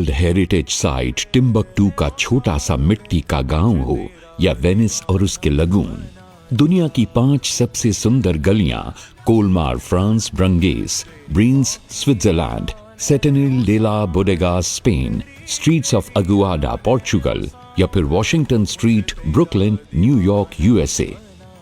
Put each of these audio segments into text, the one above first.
World heritage site Timbuktu का छोटा सा मिट्टी का गांव हो या वेनिस और उसके लगून, दुनिया की 5 सबसे सुंदर गलियां Colmar France, Bruges, Brienz Switzerland, Setenil de la Bodega Spain, streets of Agueda Portugal या फिर Washington Street Brooklyn New York USA,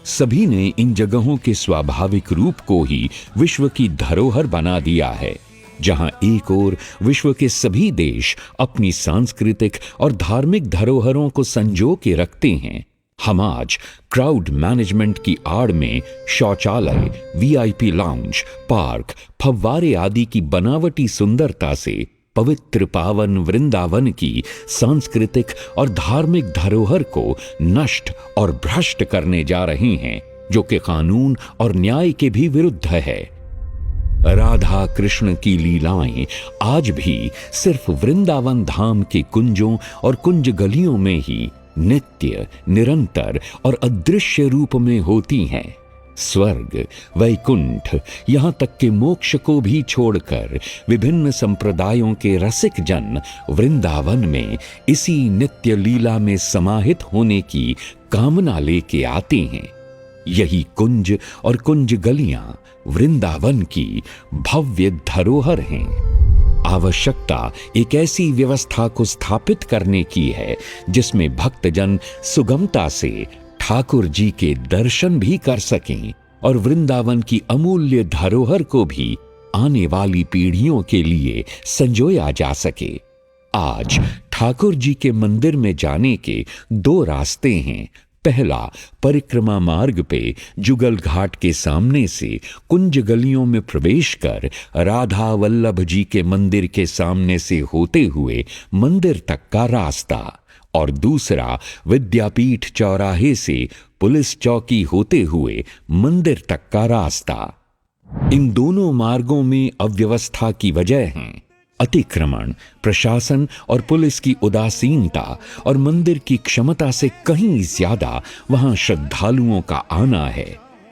सभी ने इन जगहों के स्वाभाविक रूप को ही विश्व की धरोहर बना दिया है। जहां एक ओर विश्व के सभी देश अपनी सांस्कृतिक और धार्मिक धरोहरों को संजो के रखते हैं, हम आज क्राउड मैनेजमेंट की आड़ में शौचालय, वीआईपी लाउंज, पार्क, फव्वारे आदि की बनावटी सुंदरता से पवित्र पावन वृंदावन की सांस्कृतिक और धार्मिक धरोहर को नष्ट और भ्रष्ट करने जा रहे हैं, जो कि कानून और न्याय के भी विरुद्ध है। राधा कृष्ण की लीलाएं आज भी सिर्फ वृंदावन धाम के कुंजों और कुंज गलियों में ही नित्य, निरंतर और अदृश्य रूप में होती हैं। स्वर्ग, वैकुंठ, यहां तक कि मोक्ष को भी छोड़कर विभिन्न संप्रदायों के रसिक जन वृंदावन में इसी नित्य लीला में समाहित होने की कामना लेके आते हैं। यही कुंज और कुंज गलियां वृंदावन की भव्य धरोहर हैं। आवश्यकता एक ऐसी व्यवस्था को स्थापित करने की है जिसमें भक्तजन सुगमता से ठाकुर जी के दर्शन भी कर सकें और वृंदावन की अमूल्य धरोहर को भी आने वाली पीढ़ियों के लिए संजोया जा सके। आज ठाकुर जी के मंदिर में जाने के 2 रास्ते हैं। पहला, परिक्रमा मार्ग पे जुगल घाट के सामने से कुंज गलियों में प्रवेश कर राधा वल्लभ जी के मंदिर के सामने से होते हुए मंदिर तक का रास्ता, और दूसरा विद्यापीठ चौराहे से पुलिस चौकी होते हुए मंदिर तक का रास्ता। इन दोनों मार्गों में अव्यवस्था की वजह है अतिक्रमण, प्रशासन और पुलिस की उदासीनता और मंदिर की क्षमता से कहीं ज्यादा वहां श्रद्धालुओं का आना है।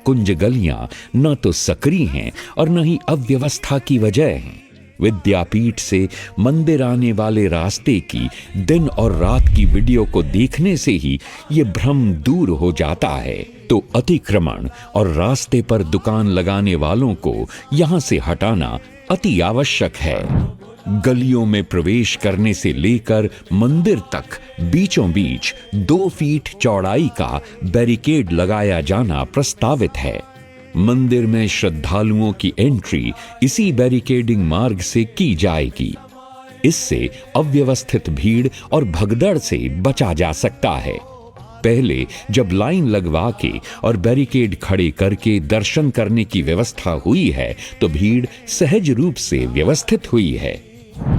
कुंज गलियां न तो सक्रिय हैं और न ही अव्यवस्था की वजह हैं। विद्यापीठ से मंदिर आने वाले रास्ते की दिन और रात की वीडियो को देखने से ही ये भ्रम दूर हो जाता है। तो अतिक्रमण और रास्ते पर दुकान लगाने वालों को यहां से हटाना अति आवश्यक है। गलियों में प्रवेश करने से लेकर मंदिर तक बीचों बीच 2 फीट चौड़ाई का बैरिकेड लगाया जाना प्रस्तावित है। मंदिर में श्रद्धालुओं की एंट्री इसी बैरिकेडिंग मार्ग से की जाएगी। इससे अव्यवस्थित भीड़ और भगदड़ से बचा जा सकता है। पहले जब लाइन लगवा के और बैरिकेड खड़े करके दर्शन करने की व्यवस्था हुई है तो भीड़ सहज रूप से व्यवस्थित हुई है।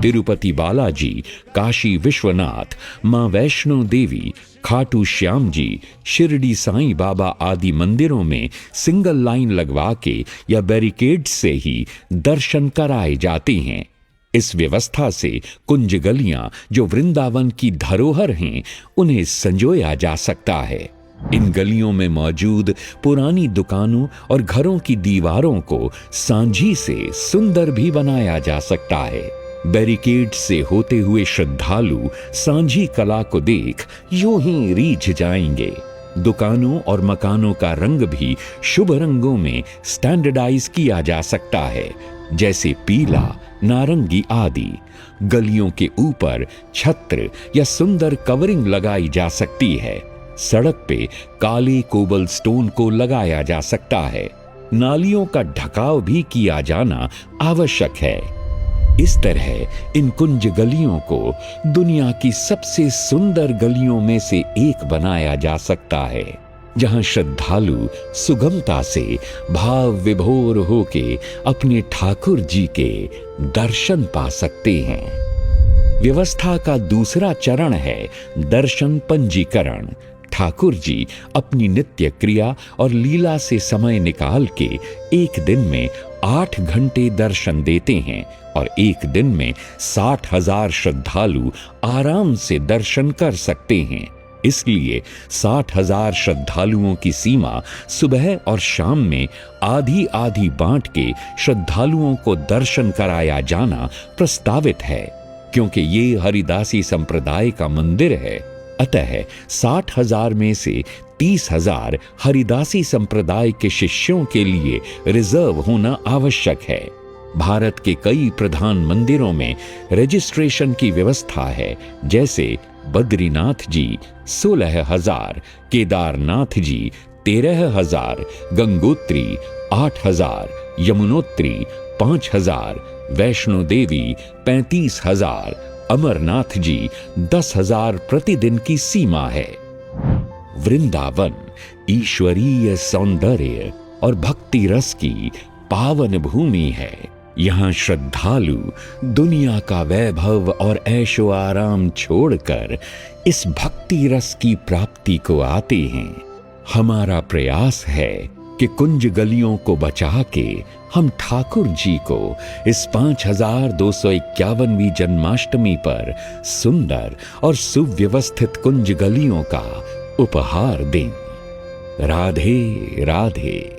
तिरुपति बालाजी, काशी विश्वनाथ, मां वैष्णो देवी, खाटू श्याम जी, शिरडी साईं बाबा आदि मंदिरों में सिंगल लाइन लगवा के या बैरिकेड से ही दर्शन कराए जाते हैं। इस व्यवस्था से कुंज गलियां जो वृंदावन की धरोहर हैं, उन्हें संजोया जा सकता है। इन गलियों में मौजूद पुरानी दुकानों और घरों की दीवारों को सांझी से सुंदर भी बनाया जा सकता है। बैरिकेड से होते हुए श्रद्धालु सांझी कला को देख यूं ही रीझ जाएंगे। दुकानों और मकानों का रंग भी शुभ रंगों में स्टैंडर्डाइज किया जा सकता है, जैसे पीला, नारंगी आदि। गलियों के ऊपर छत्र या सुंदर कवरिंग लगाई जा सकती है। सड़क पे काले कोबल स्टोन को लगाया जा सकता है। नालियों का ढकाव भी किया जाना आवश्यक है। इस तरह इन कुंज गलियों को दुनिया की सबसे सुंदर गलियों में से एक बनाया जा सकता है, जहां श्रद्धालु सुगमता से भाव विभोर होके अपने ठाकुर जी के दर्शन पा सकते हैं। व्यवस्था का दूसरा चरण है दर्शन पंजीकरण। ठाकुर जी अपनी नित्य क्रिया और लीला से समय निकाल के एक दिन में 8 घंटे दर्शन देते हैं और एक दिन में 60,000 श्रद्धालु आराम से दर्शन कर सकते हैं। इसलिए 60,000 श्रद्धालुओं की सीमा सुबह और शाम में आधी आधी बांट के श्रद्धालुओं को दर्शन कराया जाना प्रस्तावित है। क्योंकि ये हरिदासी संप्रदाय का मंदिर है, अतः 60,000 में से 30,000 हरिदासी संप्रदाय के शिष्यों के लिए रिजर्व होना आवश्यक है। भारत के कई प्रधान मंदिरों में रजिस्ट्रेशन की व्यवस्था है, जैसे बद्रीनाथ जी 16,000, केदारनाथ जी 13,000, गंगोत्री 8,000, यमुनोत्री 5,000, वैष्णो देवी 35,000, अमरनाथ जी 10,000 प्रतिदिन की सीमा है। वृंदावन ईश्वरीय सौंदर्य और भक्ति रस की पावन भूमि है। यहाँ श्रद्धालु दुनिया का वैभव और ऐशो आराम छोड़कर इस भक्ति रस की प्राप्ति को आते हैं। हमारा प्रयास है कि कुंज गलियों को बचा के हम ठाकुर जी को इस 5251वीं जन्माष्टमी पर सुंदर और सुव्यवस्थित कुंज गलियों का उपहार दें। राधे राधे।